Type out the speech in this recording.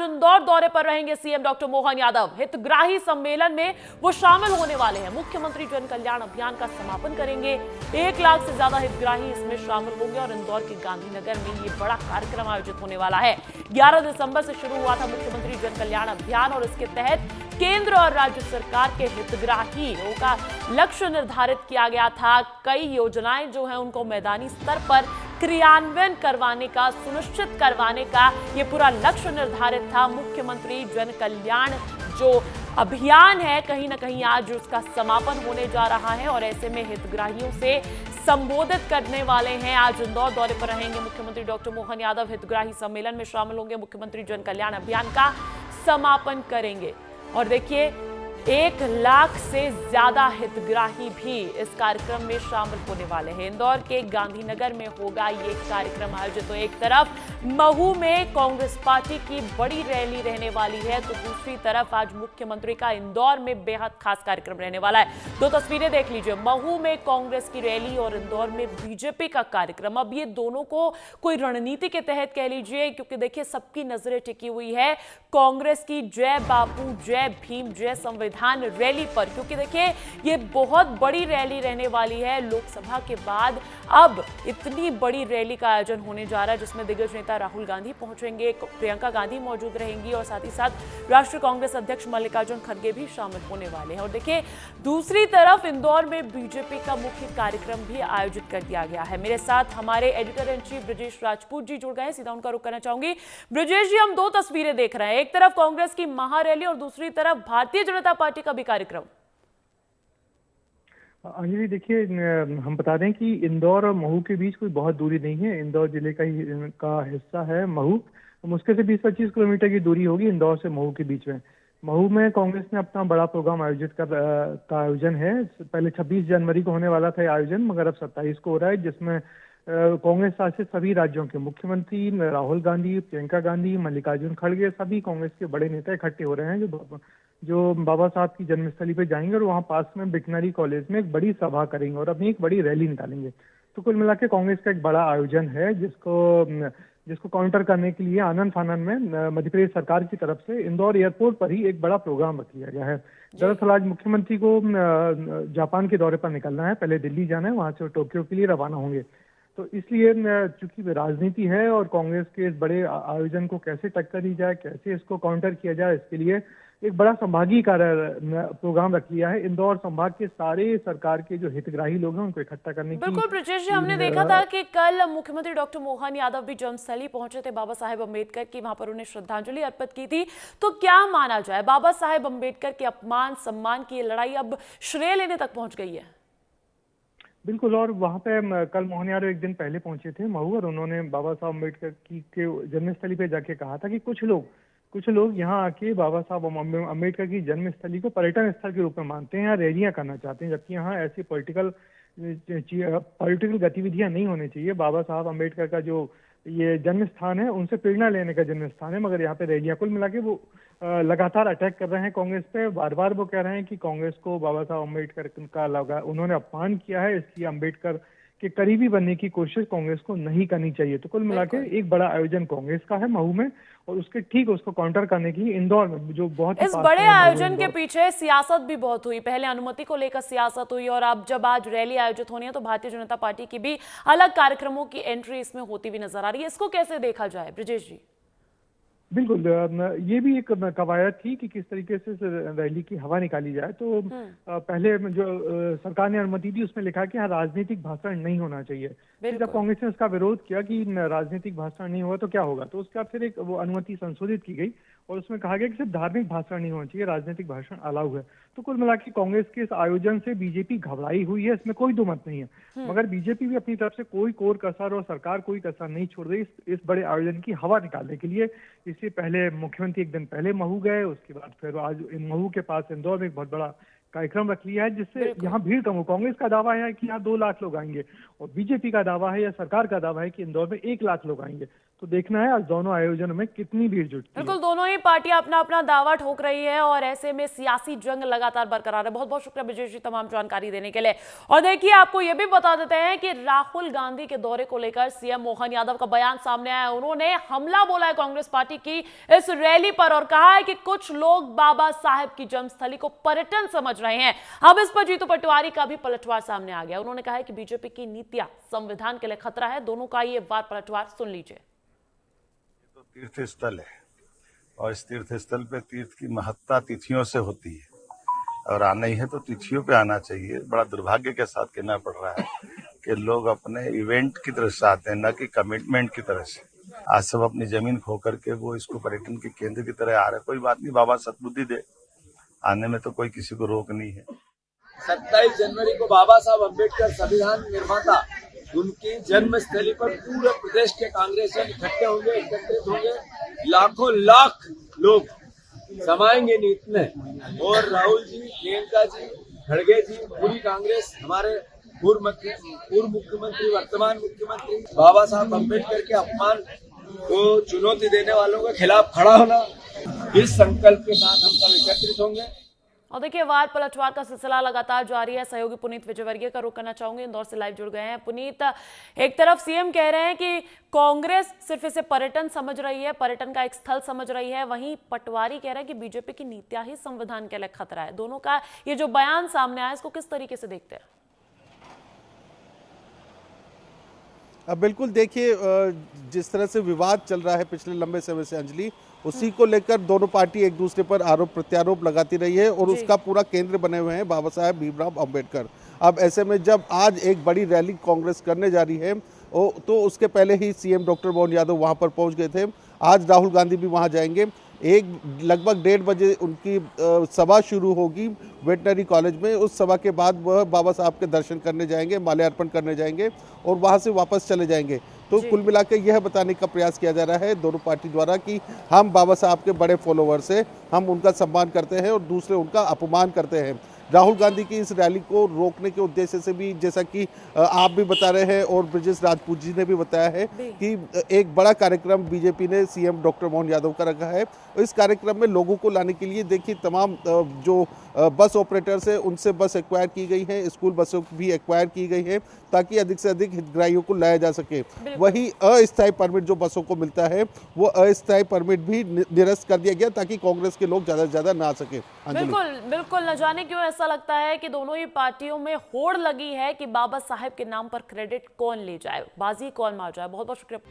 इंदौर दौरे पर रहेंगे सीएम डॉक्टर मोहन यादव। हितग्राही सम्मेलन में वो शामिल होने वाले हैं। मुख्यमंत्री जन कल्याण अभियान का समापन करेंगे। 1 लाख से ज्यादा हितग्राही इसमें शामिल होंगे और इंदौर के गांधीनगर में ये बड़ा कार्यक्रम आयोजित होने वाला है। 11 दिसंबर से शुरू हुआ था मुख्यमंत्री जन कल्याण अभियान और इसके तहत केंद्र और राज्य सरकार के हितग्राहियों का लक्ष्य निर्धारित किया गया था। कई योजनाएं जो है उनको मैदानी स्तर पर क्रियान्वयन करवाने का, सुनिश्चित करवाने का ये पूरा लक्ष्य निर्धारित था। मुख्यमंत्री जन कल्याण जो अभियान है, कहीं ना कहीं आज उसका समापन होने जा रहा है और ऐसे में हितग्राहियों से संबोधित करने वाले हैं। आज इंदौर दौरे पर रहेंगे मुख्यमंत्री डॉक्टर मोहन यादव। हितग्राही सम्मेलन में शामिल होंगे। मुख्यमंत्री जन कल्याण अभियान का समापन करेंगे और देखिए 1 लाख से ज्यादा हितग्राही भी इस कार्यक्रम में शामिल होने वाले हैं। इंदौर के गांधीनगर में होगा ये कार्यक्रम आयोजित। तो एक तरफ महू में कांग्रेस पार्टी की बड़ी रैली रहने वाली है, तो दूसरी तरफ आज मुख्यमंत्री का इंदौर में बेहद खास कार्यक्रम रहने वाला है। 2 तस्वीरें देख लीजिए, महू में कांग्रेस की रैली और इंदौर में बीजेपी का कार्यक्रम। अब ये दोनों को कोई रणनीति के तहत कह लीजिए, क्योंकि देखिए सबकी नजरें टिकी हुई है कांग्रेस की जय बापू, जय भीम, जय संविधान रैली पर, क्योंकि देखिए ये बहुत बड़ी रैली रहने वाली है। लोकसभा के बाद अब इतनी बड़ी रैली का आयोजन होने जा रहा है, जिसमें दिग्गज नेता राहुल गांधी पहुंचेंगे, प्रियंका गांधी मौजूद रहेंगी और साथ ही साथ राष्ट्रीय कांग्रेस अध्यक्ष मल्लिकार्जुन खड़गे भी शामिल होने वाले हैं। और देखिए दूसरी तरफ इंदौर में बीजेपी का मुख्य कार्यक्रम भी आयोजित कर दिया गया है। मेरे साथ हमारे editor in chief Brajesh Rajput ji जुड़ गए हैं, सीधा उनका रुख करना चाहूंगी। ब्रजेश जी, हम 2 तस्वीरें देख रहे हैं, एक तरफ कांग्रेस की महारैली और दूसरी तरफ भारतीय जनता पार्टी का भी कार्यक्रम। अंजलि, देखिए हम बता दें कि इंदौर और महू के बीच कोई बहुत दूरी नहीं है। इंदौर जिले का हिस्सा है महू। मुश्किल से 20-25 किलोमीटर की दूरी होगी इंदौर से महू के बीच में। महू में कांग्रेस ने अपना बड़ा प्रोग्राम का आयोजन है। पहले 26 जनवरी को होने वाला था आयोजन, मगर अब 27 को हो रहा है, जिसमें कांग्रेस शासित सभी राज्यों के मुख्यमंत्री राहुल गांधी, प्रियंका गांधी, मल्लिकार्जुन खड़गे, सभी कांग्रेस के बड़े नेता इकट्ठे हो रहे हैं, जो बाबा साहब की जन्मस्थली पे जाएंगे और वहाँ पास में बिकनरी कॉलेज में एक बड़ी सभा करेंगे और अपनी एक बड़ी रैली निकालेंगे। तो कुल मिला के कांग्रेस का एक बड़ा आयोजन है, जिसको काउंटर करने के लिए आनन फानन में मध्य प्रदेश सरकार की तरफ से इंदौर एयरपोर्ट पर ही एक बड़ा प्रोग्राम रख लिया गया है। दरअसल आज मुख्यमंत्री को जापान के दौरे पर निकलना है, पहले दिल्ली जाना है, वहां से टोक्यो के लिए रवाना होंगे। तो इसलिए चूंकि राजनीति है और कांग्रेस के इस बड़े आयोजन को कैसे टक्कर दी जाए, कैसे इसको काउंटर किया जाए, इसके लिए एक बड़ा संभागीय प्रोग्राम रख लिया है। इंदौर संभाग के सारे सरकार के जो हितग्राही लोग हैं उनको इकट्ठा करने की। बिल्कुल ब्रजेश जी, हमने देखा था कि कल मुख्यमंत्री डॉक्टर मोहन यादव भी जन्मस्थली पहुंचे थे बाबा साहेब अम्बेडकर की, वहां पर उन्हें श्रद्धांजलि अर्पित की थी। तो क्या माना जाए, बाबा साहेब अम्बेडकर के अपमान सम्मान की लड़ाई अब श्रेय लेने तक पहुंच गई है? बिल्कुल, और वहाँ पे कल मोहन यादव एक दिन पहले पहुंचे थे महू और उन्होंने बाबा साहब अम्बेडकर के जन्मस्थली पे जाके कहा था कि कुछ लोग यहाँ आके बाबा साहब अम्बेडकर की जन्मस्थली को पर्यटन स्थल के रूप में मानते हैं, यहाँ रैलियां करना चाहते हैं, जबकि यहाँ ऐसी पॉलिटिकल गतिविधियां नहीं होनी चाहिए। बाबा साहब अम्बेडकर का जो ये जन्म स्थान है, उनसे प्रेरणा लेने का जन्म स्थान है, मगर यहाँ पे रैलियां, कुल मिला के वो लगातार अटैक कर रहे हैं कांग्रेस पे। बार बार वो कह रहे हैं कि कांग्रेस को बाबा साहब अम्बेडकर का उन्होंने अपमान किया है, इसलिए अम्बेडकर के करीबी बनने की कोशिश कांग्रेस को नहीं करनी चाहिए। तो कुल मिला के एक बड़ा आयोजन कांग्रेस का है महू में, और उसके ठीक उसको काउंटर करने के लिए इंदौर में, जो बहुत इस बड़े आयोजन के पीछे सियासत भी बहुत हुई। पहले अनुमति को लेकर सियासत हुई और अब जब आज रैली आयोजित होनी है तो भारतीय जनता पार्टी की भी अलग कार्यक्रमों की एंट्री इसमें होती हुई नजर आ रही है। इसको कैसे देखा जाए ब्रजेश जी? बिल्कुल, ये भी एक कवायद थी कि किस तरीके से रैली की हवा निकाली जाए। तो पहले जो सरकार ने अनुमति दी उसमें लिखा कि यहाँ राजनीतिक भाषण नहीं होना चाहिए। जब कांग्रेस ने उसका विरोध किया कि राजनीतिक भाषण नहीं हुआ तो क्या होगा, तो उसके बाद फिर एक वो अनुमति संशोधित की गई और उसमें कहा गया कि सिर्फ धार्मिक भाषण नहीं होना चाहिए, राजनीतिक भाषण अलाउ है। तो कुल मिला के कांग्रेस के इस आयोजन से बीजेपी घबराई हुई है, इसमें कोई दो मत नहीं है, मगर बीजेपी भी अपनी तरफ से कोई कोर कसर और सरकार कोई कसर नहीं छोड़ रही इस बड़े आयोजन की हवा निकालने के लिए। इससे पहले मुख्यमंत्री एक दिन पहले महू गए, उसके बाद फिर आज महू के पास इंदौर में एक बहुत बड़ा कार्यक्रम रख लिया है, जिससे यहाँ भीड़ कम हो। कांग्रेस का दावा है कि यहाँ 2 लाख लोग आएंगे और बीजेपी का दावा है या सरकार का दावा है कि इंदौर में 1 लाख लोग आएंगे। तो देखना है आज दोनों आयोजनों में कितनी भीड़ जुटती है। बिल्कुल, दोनों ही पार्टियां अपना अपना दावा ठोक रही है और ऐसे में सियासी जंग लगातार बरकरार है। बहुत बहुत शुक्रिया विजय जी तमाम जानकारी देने के लिए। और देखिए, आपको यह भी बता देते हैं कि राहुल गांधी के दौरे को लेकर सीएम मोहन यादव का बयान सामने आया। उन्होंने हमला बोला है कांग्रेस पार्टी की इस रैली पर और कहा है कि कुछ लोग बाबा साहेब की जन्मस्थली को पर्यटन समझ रहे हैं। अब इस पर जीतू पटवारी का भी पलटवार सामने आ गया। उन्होंने कहा है कि बीजेपी की नीतियां संविधान के लिए खतरा है। दोनों का ये वार पलटवार सुन लीजिए। तीर्थ स्थल है और इस तीर्थ स्थल पे तीर्थ की महत्ता तिथियों से होती है और आना ही है तो तिथियों पे आना चाहिए। बड़ा दुर्भाग्य के साथ कहना पड़ रहा है कि लोग अपने इवेंट की तरह से आते हैं, न कि कमिटमेंट की तरह से। आज सब अपनी जमीन खो करके वो इसको पर्यटन के केंद्र की तरह आ रहे। कोई बात नहीं, बाबा सद्बुद्धि दे, आने में तो कोई किसी को रोक नहीं है। 27 जनवरी को बाबा साहब अम्बेडकर संविधान निर्माता उनकी जन्मस्थली पर पूरे प्रदेश के कांग्रेसियन इकट्ठे होंगे, एकत्रित होंगे। लाखों लाख लोग समाएंगे नीत में और राहुल जी, प्रियंका जी, खड़गे जी, पूरी कांग्रेस, हमारे पूर्व मुख्यमंत्री, वर्तमान मुख्यमंत्री बाबा साहब अम्बेडकर के अपमान को चुनौती देने वालों के खिलाफ खड़ा होना, इस संकल्प के साथ हम सब एकत्रित होंगे। और देखिए, वार पलटवार का सिलसिला लगातार जारी है। सहयोगी पुनीत विजयवर्गीय का रुख करना चाहूंगे, इंदौर से लाइव जुड़ गए हैं। पुनीत, एक तरफ सीएम कह रहे हैं कि कांग्रेस सिर्फ इसे पर्यटन समझ रही है, पर्यटन का एक स्थल समझ रही है, वहीं पटवारी कह रहे हैं कि बीजेपी की नीतियां ही संविधान के लिए खतरा है। दोनों का ये जो बयान सामने आया, इसको किस तरीके से देखते हैं? अब बिल्कुल देखिए, जिस तरह से विवाद चल रहा है पिछले लंबे समय से अंजलि, उसी को लेकर दोनों पार्टी एक दूसरे पर आरोप प्रत्यारोप लगाती रही है और उसका पूरा केंद्र बने हुए हैं बाबा साहेब भीमराव अंबेडकर। अब ऐसे में जब आज एक बड़ी रैली कांग्रेस करने जा रही है तो उसके पहले ही सीएम डॉक्टर मोहन यादव वहां पर पहुंच गए थे। आज राहुल गांधी भी वहां जाएंगे। लगभग 1:30 बजे उनकी सभा शुरू होगी वेटनरी कॉलेज में। उस सभा के बाद वह बाबा साहब के दर्शन करने जाएंगे, माल्यार्पण करने जाएंगे और वहां से वापस चले जाएंगे। तो कुल मिलाकर यह बताने का प्रयास किया जा रहा है दोनों पार्टी द्वारा कि हम बाबा साहब के बड़े फॉलोवर्स हैं, हम उनका सम्मान करते हैं और दूसरे उनका अपमान करते हैं। राहुल गांधी की इस रैली को रोकने के उद्देश्य से भी, जैसा कि आप भी बता रहे हैं और ब्रिजेश राजपूत जी ने भी बताया है कि एक बड़ा कार्यक्रम बीजेपी ने सीएम डॉक्टर मोहन यादव का रखा है। इस कार्यक्रम में लोगों को लाने के लिए देखिए तमाम जो बस ऑपरेटर्स है उनसे बस एक्वायर की गई है, स्कूल बसों भी एक्वायर की गई है ताकि अधिक से अधिक हितग्राहियों को लाया जा सके। वही अस्थायी परमिट जो बसों को मिलता है वो अस्थायी परमिट भी निरस्त कर दिया गया ताकि कांग्रेस के लोग ज्यादा से ज्यादा ना आ सके। बिल्कुल बिल्कुल, न जाने क्यों ऐसा लगता है कि दोनों ही पार्टियों में होड़ लगी है कि बाबा साहेब के नाम पर क्रेडिट कौन ले जाए, बाजी कौन मार जाए। बहुत बहुत शुक्रिया।